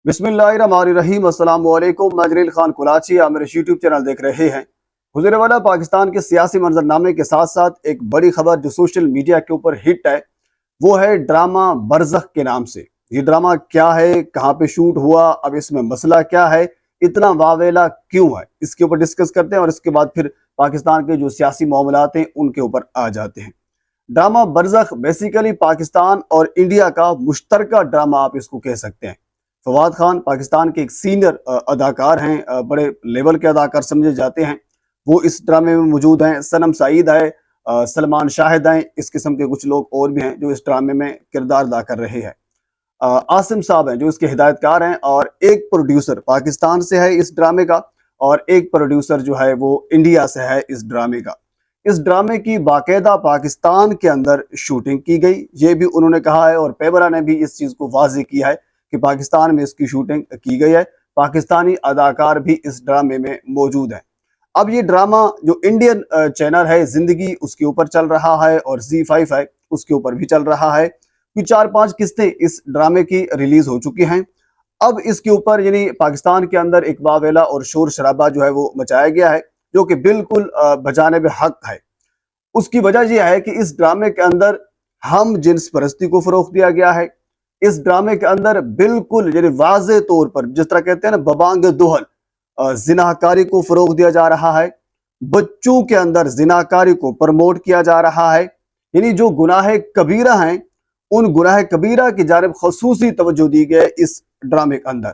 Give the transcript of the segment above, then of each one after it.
बिस्मिल्लाहिर्रहमानिर्रहीम। अस्सलाम वालेकुम। मैं जलील खान कुलाची, आप मेरे यूट्यूब चैनल देख रहे हैं। हुज़ूर वाला पाकिस्तान के सियासी मंजरनामे के साथ साथ एक बड़ी खबर जो सोशल मीडिया के ऊपर हिट है, वो है ड्रामा बरज़ख के नाम से। ये ड्रामा क्या है, कहाँ पे शूट हुआ, अब इसमें मसला क्या है, इतना वावेला क्यों है, इसके ऊपर डिस्कस करते हैं और इसके बाद फिर पाकिस्तान के जो सियासी मामलात हैं उनके ऊपर आ जाते हैं। ड्रामा बरज़ख बेसिकली पाकिस्तान और इंडिया का मुश्तरका ड्रामा आप इसको कह सकते हैं। फवाद खान पाकिस्तान के एक सीनियर अदाकार हैं, बड़े लेवल के अदाकार समझे जाते हैं। वो इस ड्रामे में मौजूद हैं। सनम सईद है, सलमान शाहिद हैं, इस किस्म के कुछ लोग और भी हैं जो इस ड्रामे में किरदार अदा कर रहे हैं। आसिम साहब हैं जो इसके हिदायतकार हैं, और एक प्रोड्यूसर पाकिस्तान से है इस ड्रामे का, और एक प्रोड्यूसर जो है वो इंडिया से है इस ड्रामे का। इस ड्रामे की बाकायदा पाकिस्तान के अंदर शूटिंग की गई, ये भी उन्होंने कहा है, और पेबरा ने भी इस चीज़ को वाज़ेह किया है कि पाकिस्तान में इसकी शूटिंग की गई है। पाकिस्तानी अदाकार भी इस ड्रामे में मौजूद हैं। अब ये ड्रामा जो इंडियन चैनल है जिंदगी, उसके ऊपर चल रहा है, और Z5 है उसके ऊपर भी चल रहा है। कुछ 4-5 किस्तें इस ड्रामे की रिलीज हो चुकी हैं। अब इसके ऊपर यानी पाकिस्तान के अंदर एक वावेला और शोर शराबा जो है वो मचाया गया है, जो कि बिल्कुल बजाने में हक है। उसकी वजह यह है कि इस ड्रामे के अंदर हम जिन्स परस्ती को फरोग दिया गया है। इस ड्रामे के अंदर बिल्कुल यानी वाज़े तौर पर, जिस तरह कहते हैं ना बबांग दुहल, जिनाकारी को फरोग दिया जा रहा है। बच्चों के अंदर जिनाकारी को प्रमोट किया जा रहा है। यानी जो गुनाह कबीरा हैं, उन गुनाह कबीरा की जानिब खसूसी तवज्जो दी गई इस ड्रामे के अंदर।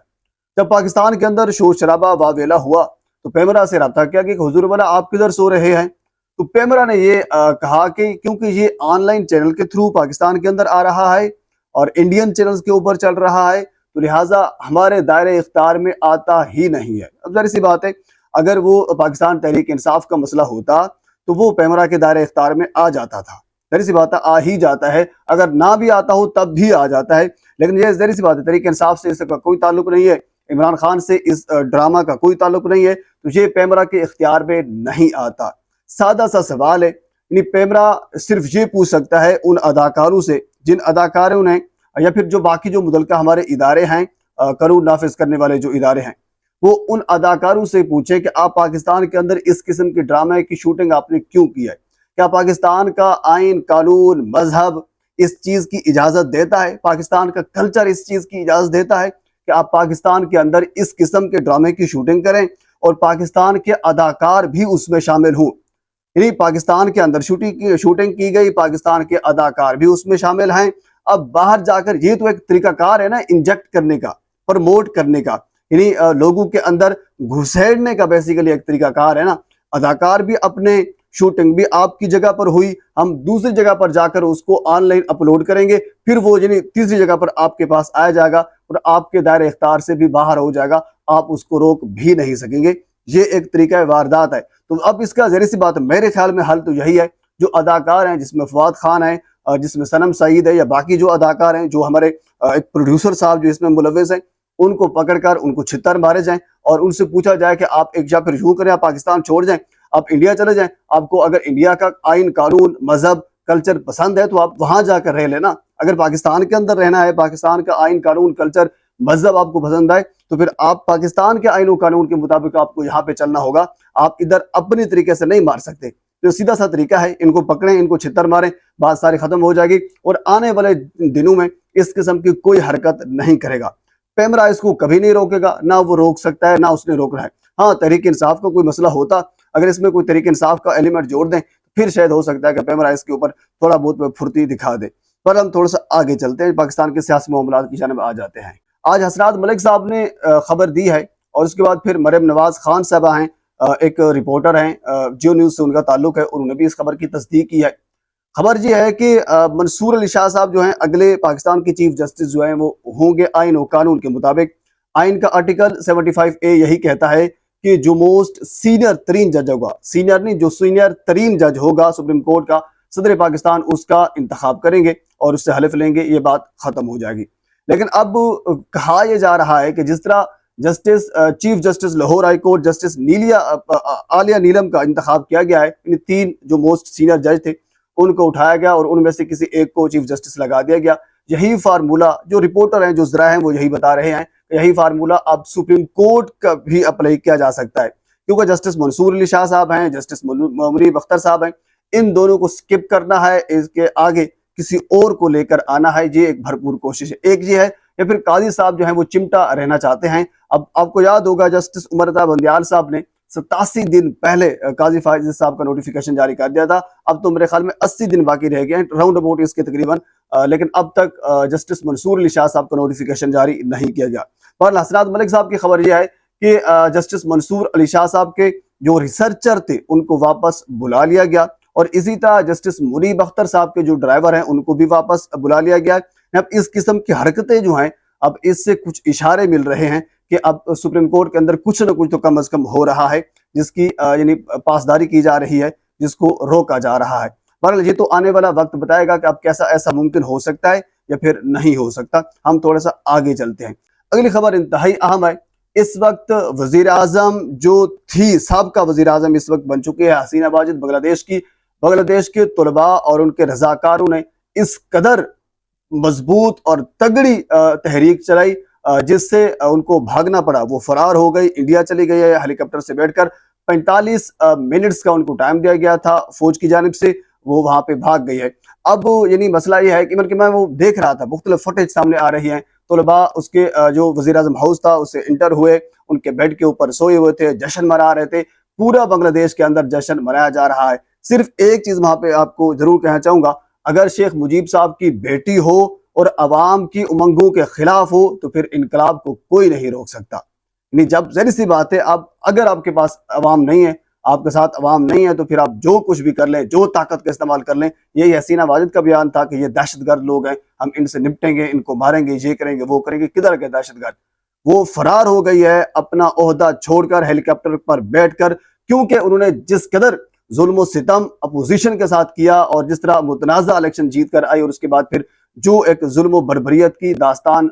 जब पाकिस्तान के अंदर शोर शराबा वावेला हुआ तो पेमरा से रब्ता किया कि हुजूर वाला आप किधर सो रहे हैं। तो पेमरा ने ये कहा कि क्योंकि ये ऑनलाइन चैनल के थ्रू पाकिस्तान के अंदर आ रहा है और इंडियन चैनल्स के ऊपर चल रहा है, तो लिहाजा हमारे दायरे इख्तियार में आता ही नहीं है। अब जाहिर सी बात है, अगर वो पाकिस्तान तहरीक इंसाफ का मसला होता तो वो पेमरा के दायरे इख्तियार में आ जाता था। जाहिर सी बात है, आ ही जाता है, अगर ना भी आता हो तब भी आ जाता है। लेकिन ये जाहिर सी बात है, तहरीक इंसाफ से इसका कोई ताल्लुक नहीं है, इमरान खान से इस ड्रामा का कोई ताल्लुक नहीं है, तो ये पेमरा के इख्तियार में नहीं आता। सादा सा सवाल है, यानी पेमरा सिर्फ ये पूछ सकता है उन अदाकारों से जिन अदाकारों ने, या फिर जो बाकी जो मुतल्लिका हमारे इदारे हैं, कानून नाफिज करने वाले जो इदारे हैं, वो उन अदाकारों से पूछे कि आप पाकिस्तान के अंदर इस किस्म के ड्रामे की शूटिंग आपने क्यों की है। क्या पाकिस्तान का आइन, कानून, मजहब इस चीज की इजाजत देता है? पाकिस्तान का कल्चर इस चीज की इजाजत देता है कि आप पाकिस्तान के अंदर इस किस्म के ड्रामे की शूटिंग करें और पाकिस्तान के अदाकार भी उसमें शामिल हों? यानी पाकिस्तान के अंदर शूटिंग की गई, पाकिस्तान के अदाकार भी उसमें शामिल हैं। अब बाहर जाकर, ये तो एक तरीकाकार है ना इंजेक्ट करने का, प्रमोट करने का, यानी लोगों के अंदर घुसेड़ने का बेसिकली एक तरीकाकार है ना। अदाकार भी अपने शूटिंग भी आपकी जगह पर हुई, हम दूसरी जगह पर जाकर उसको ऑनलाइन अपलोड करेंगे, फिर वो यानी तीसरी जगह पर आपके पास आ जाएगा और आपके दायरे इख्तियार से भी बाहर हो जाएगा, आप उसको रोक भी नहीं सकेंगे। ये एक तरीका वारदात है। तो अब इसका ज़ाहिर सी बात है, मेरे ख्याल में हल तो यही है, जो अदाकार हैं जिसमें फवाद खान है, जिसमें सनम सईद है, या बाकी जो अदाकार हैं, जो हमारे एक प्रोड्यूसर साहब जो इसमें मुलव्वस हैं, उनको पकड़कर उनको छितर मारे जाएं और उनसे पूछा जाए कि आप एक, या फिर यूं करें आप पाकिस्तान छोड़ जाएं, आप इंडिया चले जाएं। आपको अगर इंडिया का आइन, कानून, मजहब, कल्चर पसंद है तो आप वहां जाकर रह लेना। अगर पाकिस्तान के अंदर रहना है, पाकिस्तान का आइन, कानून, कल्चर, मजहब आपको पसंद आए, तो फिर आप पाकिस्तान के आइन और कानून के मुताबिक आपको यहाँ पे चलना होगा। आप इधर अपनी तरीके से नहीं मार सकते। तो सीधा सा तरीका है, इनको पकड़ें, इनको छितर मारें, बात सारी खत्म हो जाएगी और आने वाले दिनों में इस किस्म की कोई हरकत नहीं करेगा। पेमरा इसको कभी नहीं रोकेगा, ना वो रोक सकता है, ना उसने रोकना है। हाँ, तहरीक इंसाफ का कोई मसला होता, अगर इसमें कोई तहरीक इंसाफ का एलिमेंट जोड़ दें, फिर शायद हो सकता है कि पेमरा इसके ऊपर थोड़ा बहुत फुर्ती दिखा दे। पर हम थोड़ा सा आगे चलते हैं, पाकिस्तान के सियासी मामलात की जानिब आ जाते हैं। आज हसनात मलिक साहब ने खबर दी है, और उसके बाद फिर मरियम नवाज खान साहबा हैं, एक रिपोर्टर हैं, जियो न्यूज़ से उनका ताल्लुक है, और उन्होंने भी इस खबर की तस्दीक की है। खबर ये है कि मंसूर अली शाह साहब जो हैं अगले पाकिस्तान के चीफ जस्टिस जो हैं वो होंगे आइन और कानून के मुताबिक। आइन का आर्टिकल 75A यही कहता है कि जो मोस्ट सीनियर तरीन जज होगा, सीनियर नहीं, जो सीनियर तरीन जज होगा सुप्रीम कोर्ट का, सदर पाकिस्तान उसका इंतखाब करेंगे और उससे हलफ लेंगे, ये बात खत्म हो जाएगी। लेकिन अब कहा यह जा रहा है कि जिस तरह justice chief justice Lahore high court justice Aliya Neelum का इंतखाब किया गया है, इन 3 जो मोस्ट सीनियर जज थे उनको उठाया गया और उनमें से किसी एक को चीफ जस्टिस लगा दिया गया। यही फार्मूला जो रिपोर्टर हैं, जो जरा हैं, वो यही बता रहे हैं यही फार्मूला अब सुप्रीम कोर्ट का भी अप्लाई किया जा सकता है, क्योंकि जस्टिस मंसूर अली शाह साहब हैं, जस्टिस मुनीब अख्तर साहब हैं, इन दोनों को स्किप करना है, इसके आगे किसी और को लेकर आना है, ये एक भरपूर कोशिश है। एक ये है, या फिर काजी साहब जो हैं वो चिमटा रहना चाहते हैं। अब आपको याद होगा जस्टिस उमर रज़ा बंदियाल साहब ने 87 दिन पहले काजी फायज साहब का नोटिफिकेशन जारी कर दिया था। अब तो मेरे ख्याल में 80 दिन बाकी रह गए हैं राउंड अबाउट इसके तकरीबन, लेकिन अब तक जस्टिस मंसूर अली शाह साहब का नोटिफिकेशन जारी नहीं किया गया। पर हसनात मलिक साहब की खबर यह है कि जस्टिस मंसूर अली शाह साहब के जो रिसर्चर थे उनको वापस बुला लिया गया, और इसी तरह जस्टिस मुनीब अख्तर साहब के जो ड्राइवर हैं उनको भी वापस बुला लिया गया। अब इस किस्म की हरकतें जो हैं, अब इससे कुछ इशारे मिल रहे हैं कि अब सुप्रीम कोर्ट के अंदर कुछ न कुछ तो कम अज कम हो रहा है, जिसकी यानी पासदारी की जा रही है, जिसको रोका जा रहा है। बहरहाल ये तो आने वाला वक्त बताएगा कि अब कैसा ऐसा मुमकिन हो सकता है या फिर नहीं हो सकता। हम थोड़ा सा आगे चलते हैं। अगली खबर इंतहाई अहम है। इस वक्त वजीर आजम जो थी, साबका वजीर आजम इस वक्त बन चुके हैं हसीना वाजिद बांग्लादेश की। बांग्लादेश के तुलबा और उनके रजाकारों ने इस कदर मजबूत और तगड़ी तहरीक चलाई जिससे उनको भागना पड़ा। वो फरार हो गई, इंडिया चली गई है हेलीकॉप्टर से बैठकर। 45 मिनट्स का उनको टाइम दिया गया था फौज की जानिब से, वो वहां पे भाग गई है। अब यानी मसला ये है कि मैं वो देख रहा था, मुख्तलिफ फुटेज सामने आ रही हैं। तुलबा उसके जो वजीर आजम हाउस था उससे इंटर हुए, उनके बेड के ऊपर सोए हुए थे, जश्न मना रहे थे। पूरा बांग्लादेश के अंदर जश्न मनाया जा रहा है। सिर्फ एक चीज वहां पे आपको जरूर कहना चाहूंगा, अगर शेख मुजीब साहब की बेटी हो और अवाम की उमंगों के खिलाफ हो तो फिर इनकलाब को कोई नहीं रोक सकता। नहीं, जब जहरी सी बात है, आप अगर आपके पास अवाम नहीं है, आपके साथ अवाम नहीं है, तो फिर आप जो कुछ भी कर लें, जो ताकत का इस्तेमाल कर लें। यही हसीना वाजिद का बयान था कि ये दहशतगर्द लोग हैं, हम इनसे निपटेंगे, इनको मारेंगे, ये करेंगे, वो करेंगे। किधर के दहशतगर्द? वो फरार हो गई है अपना ओहदा छोड़कर, हेलीकॉप्टर पर बैठकर, क्योंकि उन्होंने जिस कदर जुल्म और सितम अपोजिशन के साथ किया और जिस तरह मुतनाज़ा इलेक्शन जीत कर आई, और उसके बाद फिर जो एक जुल्म बर्बरियत की दास्तान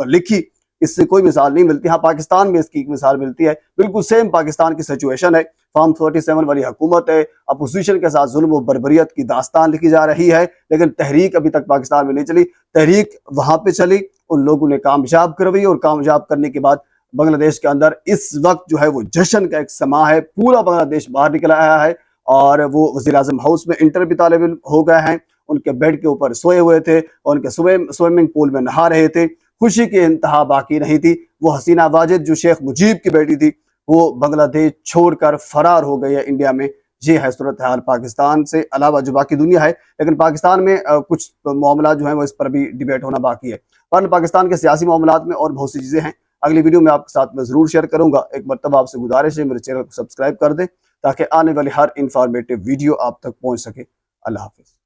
लिखी, इससे कोई मिसाल नहीं मिलती। हाँ, पाकिस्तान में इसकी एक मिसाल मिलती है, बिल्कुल सेम पाकिस्तान की सिचुएशन है। फॉर्म 47 वाली हुकूमत है, अपोजिशन के साथ जुल्म और बर्बरियत की दास्तान लिखी जा रही है, लेकिन तहरीक अभी तक पाकिस्तान में नहीं चली। तहरीक वहां पे चली, उन लोगों ने कामयाब करवाई, और कामयाब करने के बाद बांग्लादेश के अंदर इस वक्त जो है वो जश्न का एक समा है। पूरा बांग्लादेश बाहर निकल आया है, और वो वज़ीर आज़म हाउस में इंटर भी तालिब इल्म हो गए हैं, उनके बेड के ऊपर सोए हुए थे और उनके स्विमिंग पूल में नहा रहे थे। खुशी की इंतहा बाकी नहीं थी। वो हसीना वाजिद जो शेख मुजीब की बेटी थी, वो बांग्लादेश छोड़कर फरार हो गई है इंडिया में। ये है सूरत हाल पाकिस्तान से अलावा जो बाकी दुनिया है। लेकिन पाकिस्तान में कुछ मामला जो है वो इस पर भी डिबेट होना बाकी है। पर पाकिस्तान के सियासी मामलात में और बहुत सी चीज़ें हैं, अगली वीडियो में आपके साथ में ज़रूर शेयर करूंगा। एक मरतबा आपसे गुजारिश है, मेरे चैनल को सब्सक्राइब कर दें ताकि आने वाली हर इंफॉर्मेटिव वीडियो आप तक पहुंच सके। अल्लाह हाफिज़।